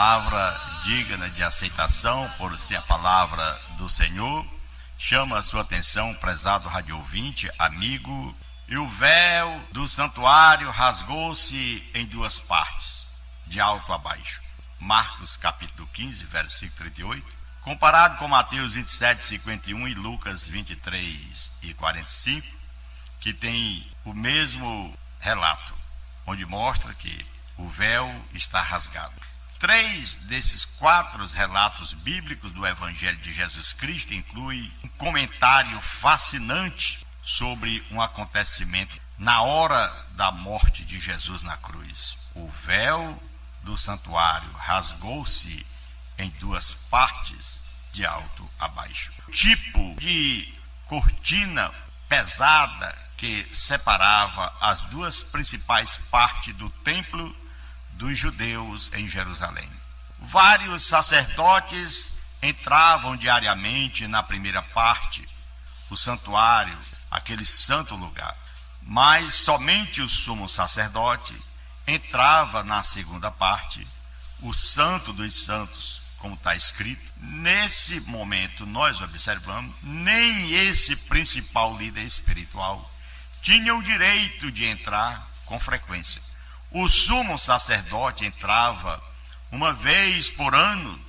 palavra digna de aceitação por ser a palavra do Senhor. Chama a sua atenção, prezado rádio ouvinte, amigo. E o véu do santuário rasgou-se em duas partes, de alto a baixo. Marcos capítulo 15, versículo 38. Comparado com Mateus 27, 51 e Lucas 23 e 45, que tem o mesmo relato, onde mostra que o véu está rasgado. 3 desses 4 relatos bíblicos do Evangelho de Jesus Cristo incluem um comentário fascinante sobre um acontecimento na hora da morte de Jesus na cruz. O véu do santuário rasgou-se em duas partes, de alto a baixo. Tipo de cortina pesada que separava as duas principais partes do templo dos judeus em Jerusalém. Vários sacerdotes entravam diariamente na primeira parte, o santuário, aquele santo lugar, mas somente o sumo sacerdote entrava na segunda parte, o santo dos santos, como está escrito. Nesse momento nós observamos, nem esse principal líder espiritual tinha o direito de entrar com frequência. O sumo sacerdote entrava uma vez por ano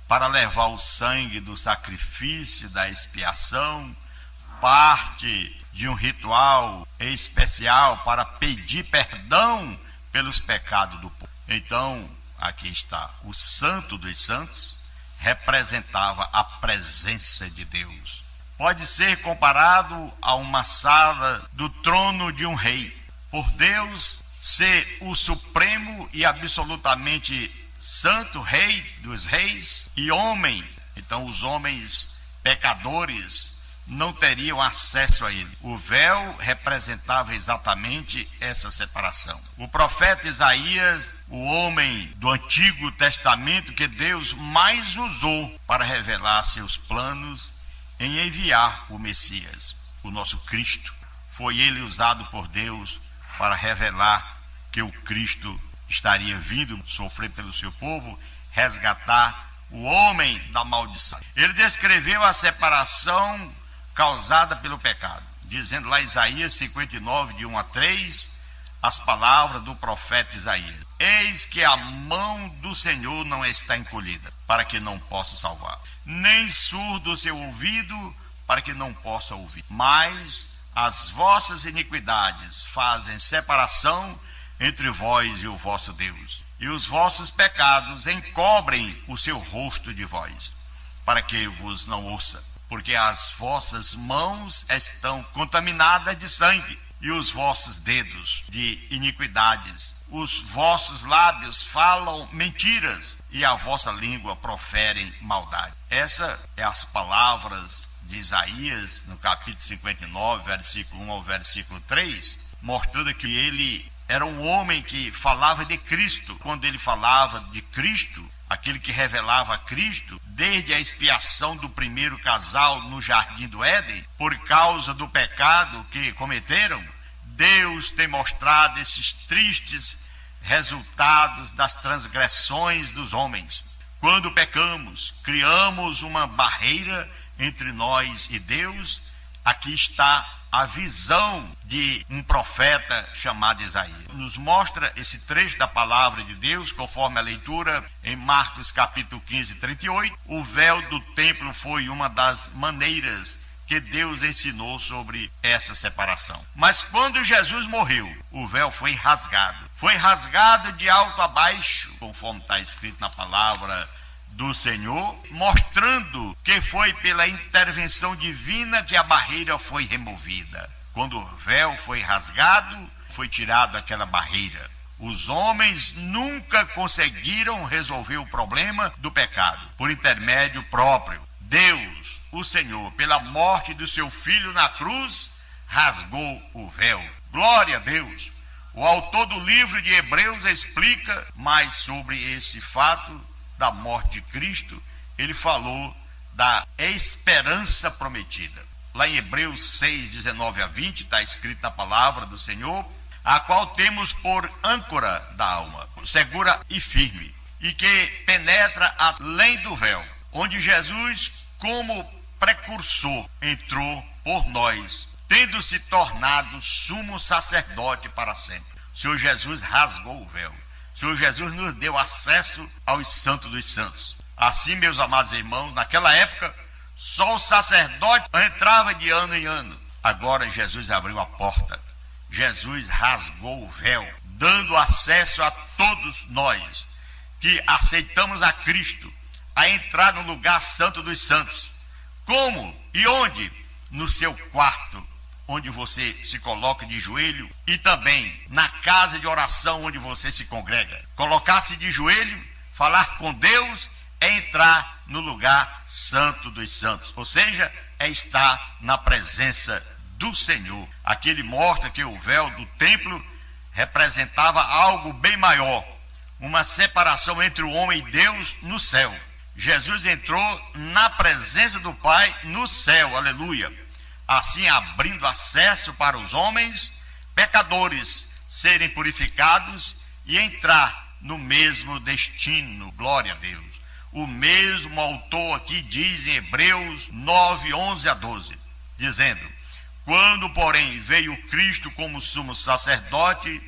para levar o sangue do sacrifício, da expiação, parte de um ritual especial para pedir perdão pelos pecados do povo. Então, aqui está, o Santo dos Santos representava a presença de Deus. Pode ser comparado a uma sala do trono de um rei. Por Deus ser o supremo e absolutamente santo rei dos reis e homem, então os homens pecadores não teriam acesso a ele. O véu representava exatamente essa separação. O profeta Isaías, o homem do Antigo Testamento que Deus mais usou para revelar seus planos em enviar o Messias, o nosso Cristo. Foi ele usado por Deus para revelar que o Cristo estaria vindo sofrer pelo seu povo, resgatar o homem da maldição. Ele descreveu a separação causada pelo pecado, dizendo lá Isaías 59, de 1 a 3, as palavras do profeta Isaías: eis que a mão do Senhor não está encolhida, para que não possa salvar, nem surdo o seu ouvido, para que não possa ouvir. Mas as vossas iniquidades fazem separação entre vós e o vosso Deus, e os vossos pecados encobrem o seu rosto de vós, para que vos não ouça. Porque as vossas mãos estão contaminadas de sangue, e os vossos dedos de iniquidades. Os vossos lábios falam mentiras, e a vossa língua profere maldade. Essas é as palavras de Isaías, no capítulo 59, versículo 1 ao versículo 3, mostrando que ele era um homem que falava de Cristo. Quando ele falava de Cristo, aquele que revelava a Cristo, desde a expiação do primeiro casal no jardim do Éden, por causa do pecado que cometeram, Deus tem mostrado esses tristes resultados das transgressões dos homens. Quando pecamos, criamos uma barreira entre nós e Deus. Aqui está a visão de um profeta chamado Isaías. Nos mostra esse trecho da palavra de Deus, conforme a leitura em Marcos capítulo 15, 38. O véu do templo foi uma das maneiras que Deus ensinou sobre essa separação. Mas quando Jesus morreu, o véu foi rasgado. Foi rasgado de alto a baixo, conforme está escrito na palavra do Senhor, mostrando que foi pela intervenção divina que a barreira foi removida. Quando o véu foi rasgado, foi tirada aquela barreira. Os homens nunca conseguiram resolver o problema do pecado por intermédio próprio. Deus, o Senhor, pela morte do seu Filho na cruz, rasgou o véu. Glória a Deus! O autor do livro de Hebreus explica mais sobre esse fato da morte de Cristo. Ele falou da esperança prometida. Lá em Hebreus 6, 19 a 20, está escrito na palavra do Senhor: a qual temos por âncora da alma, segura e firme, e que penetra além do véu, onde Jesus, como precursor, entrou por nós, tendo se tornado sumo sacerdote para sempre. O Senhor Jesus rasgou o véu. O Senhor Jesus nos deu acesso aos santos dos santos. Assim, meus amados irmãos, naquela época, só o sacerdote entrava de ano em ano. Agora Jesus abriu a porta. Jesus rasgou o véu, dando acesso a todos nós que aceitamos a Cristo, a entrar no lugar santo dos santos. Como e onde? No seu quarto, onde você se coloca de joelho, e também na casa de oração onde você se congrega. Colocar-se de joelho, falar com Deus, é entrar no lugar santo dos santos, ou seja, é estar na presença do Senhor. Aqui ele mostra que o véu do templo representava algo bem maior, uma separação entre o homem e Deus no céu. Jesus entrou na presença do Pai no céu, aleluia, assim abrindo acesso para os homens pecadores serem purificados e entrar no mesmo destino. Glória a Deus. O mesmo autor aqui diz em Hebreus 9, 11 a 12, dizendo: quando, porém, veio Cristo como sumo sacerdote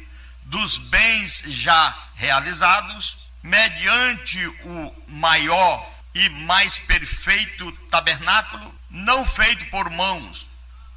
dos bens já realizados, mediante o maior e mais perfeito tabernáculo, não feito por mãos,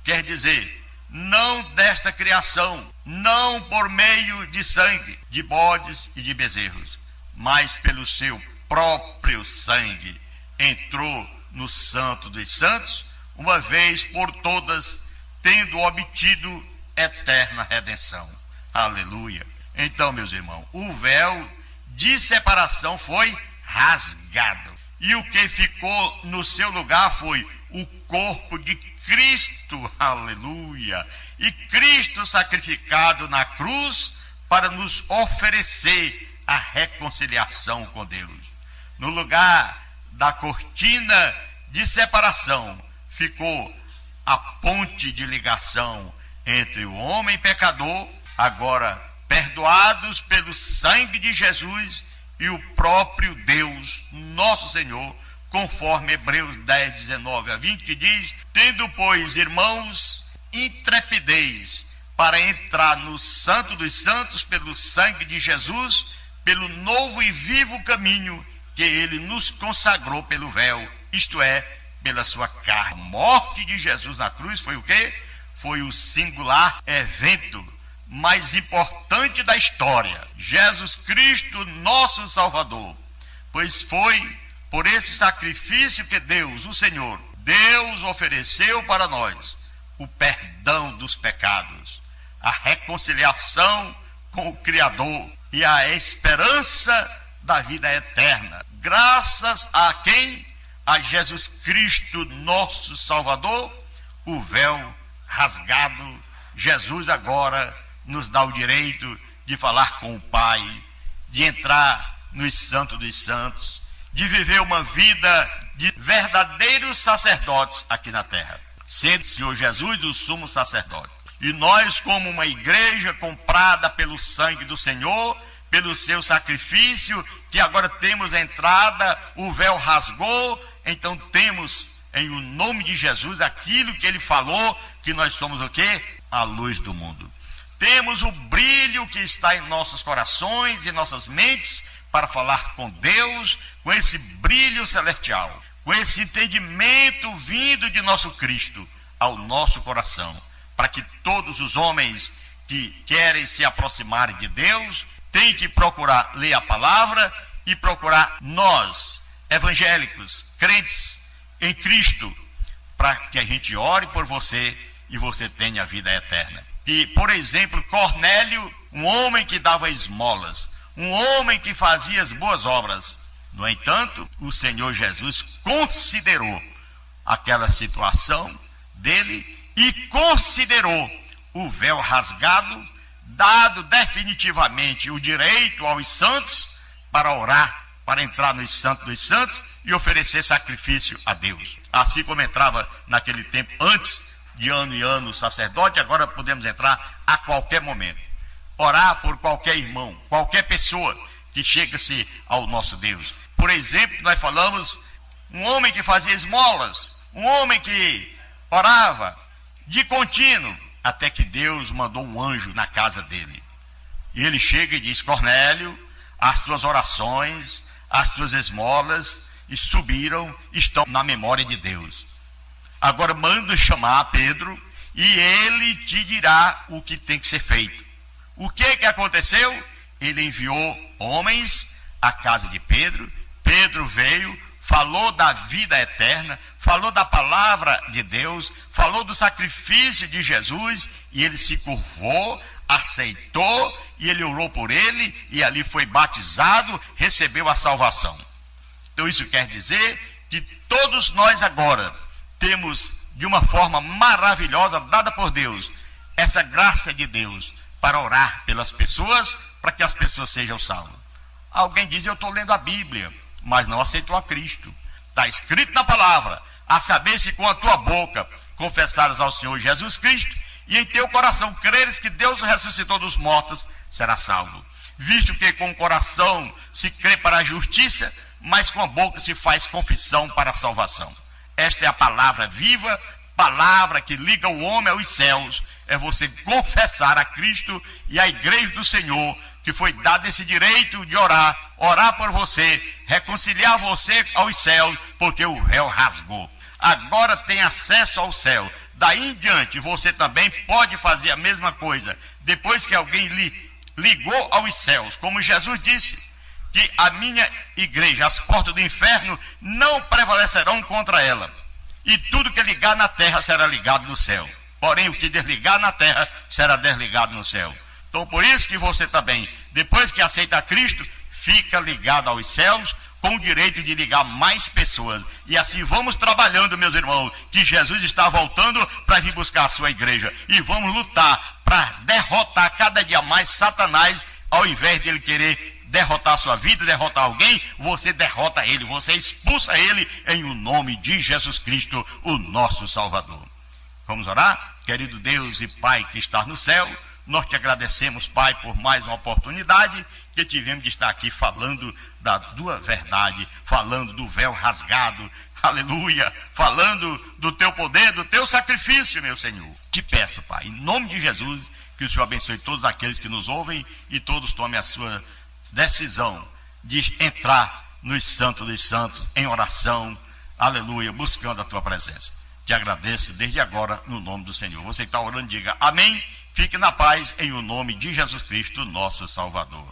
quer dizer, não desta criação, não por meio de sangue, de bodes e de bezerros, mas pelo seu próprio sangue, entrou no Santo dos Santos, uma vez por todas, tendo obtido eterna redenção. Aleluia. Então, meus irmãos, o véu de separação foi rasgado, e o que ficou no seu lugar foi o corpo de Cristo. Aleluia. E Cristo sacrificado na cruz para nos oferecer a reconciliação com Deus. No lugar da cortina de separação ficou a ponte de ligação entre o homem pecador, agora perdoados pelo sangue de Jesus, e o próprio Deus, nosso Senhor, conforme Hebreus 10, 19 a 20, que diz: tendo, pois, irmãos, intrepidez para entrar no Santo dos Santos pelo sangue de Jesus, pelo novo e vivo caminho que ele nos consagrou pelo véu, isto é, pela sua carne. A morte de Jesus na cruz foi o quê? Foi o singular evento mais importante da história. Jesus Cristo, nosso Salvador, pois foi por esse sacrifício que Deus, o Senhor, Deus ofereceu para nós o perdão dos pecados, a reconciliação com o Criador e a esperança da vida eterna. Graças a quem? A Jesus Cristo, nosso Salvador, o véu rasgado. Jesus agora nos dá o direito de falar com o Pai, de entrar nos Santos dos Santos, de viver uma vida de verdadeiros sacerdotes aqui na terra, sendo o Senhor Jesus o sumo sacerdote. E nós, como uma igreja comprada pelo sangue do Senhor, pelo seu sacrifício, que agora temos a entrada, o véu rasgou, então temos em o nome de Jesus aquilo que ele falou, que nós somos o quê? A luz do mundo. Temos o brilho que está em nossos corações e nossas mentes para falar com Deus, com esse brilho celestial, com esse entendimento vindo de nosso Cristo ao nosso coração, para que todos os homens que querem se aproximar de Deus têm que procurar ler a palavra e procurar nós, evangélicos, crentes em Cristo, para que a gente ore por você e você tenha a vida eterna. E, por exemplo, Cornélio, um homem que dava esmolas, um homem que fazia as boas obras. No entanto, o Senhor Jesus considerou aquela situação dele e considerou o véu rasgado, dado definitivamente o direito aos santos para orar, para entrar nos Santos dos Santos e oferecer sacrifício a Deus. Assim como entrava naquele tempo, antes de ano em ano o sacerdote, agora podemos entrar a qualquer momento. Orar por qualquer irmão, qualquer pessoa que chega-se ao nosso Deus. Por exemplo, nós falamos um homem que fazia esmolas, um homem que orava de contínuo, até que Deus mandou um anjo na casa dele. E ele chega e diz: Cornélio, as tuas orações, as tuas esmolas estão na memória de Deus. Agora manda chamar Pedro e ele te dirá o que tem que ser feito. O que aconteceu? Ele enviou homens à casa de Pedro. Pedro veio, falou da vida eterna, falou da palavra de Deus, falou do sacrifício de Jesus, e ele se curvou, aceitou, e ele orou por ele, e ali foi batizado, recebeu a salvação. Então isso quer dizer que todos nós agora temos, de uma forma maravilhosa, dada por Deus, essa graça de Deus, para orar pelas pessoas, para que as pessoas sejam salvas. Alguém diz: eu estou lendo a Bíblia, mas não aceitou a Cristo. Está escrito na palavra, a saber, se com a tua boca confessares ao Senhor Jesus Cristo, e em teu coração creres que Deus o ressuscitou dos mortos, será salvo. Visto que com o coração se crê para a justiça, mas com a boca se faz confissão para a salvação. Esta é a palavra viva, palavra que liga o homem aos céus. É você confessar a Cristo e a igreja do Senhor, que foi dado esse direito de orar por você, reconciliar você aos céus, porque o véu rasgou. Agora tem acesso ao céu. Daí em diante você também pode fazer a mesma coisa. Depois que alguém lhe ligou aos céus, como Jesus disse, que a minha igreja, as portas do inferno não prevalecerão contra ela. E tudo que ligar na terra será ligado no céu. Porém, o que desligar na terra será desligado no céu. Então, por isso que você também, depois que aceita Cristo, fica ligado aos céus, com o direito de ligar mais pessoas. E assim vamos trabalhando, meus irmãos, que Jesus está voltando para vir buscar a sua igreja. E vamos lutar para derrotar cada dia mais Satanás, ao invés de ele querer derrotar a sua vida, derrotar alguém, você derrota ele, você expulsa ele em o nome de Jesus Cristo, o nosso Salvador. Vamos orar? Querido Deus e Pai que está no céu, nós te agradecemos, Pai, por mais uma oportunidade que tivemos de estar aqui falando da tua verdade, falando do véu rasgado, aleluia, falando do teu poder, do teu sacrifício, meu Senhor. Te peço, Pai, em nome de Jesus, que o Senhor abençoe todos aqueles que nos ouvem e todos tomem a sua decisão de entrar nos santos dos santos em oração, aleluia, buscando a tua presença. Te agradeço desde agora no nome do Senhor. Você que está orando, diga amém. Fique na paz em o nome de Jesus Cristo, nosso Salvador.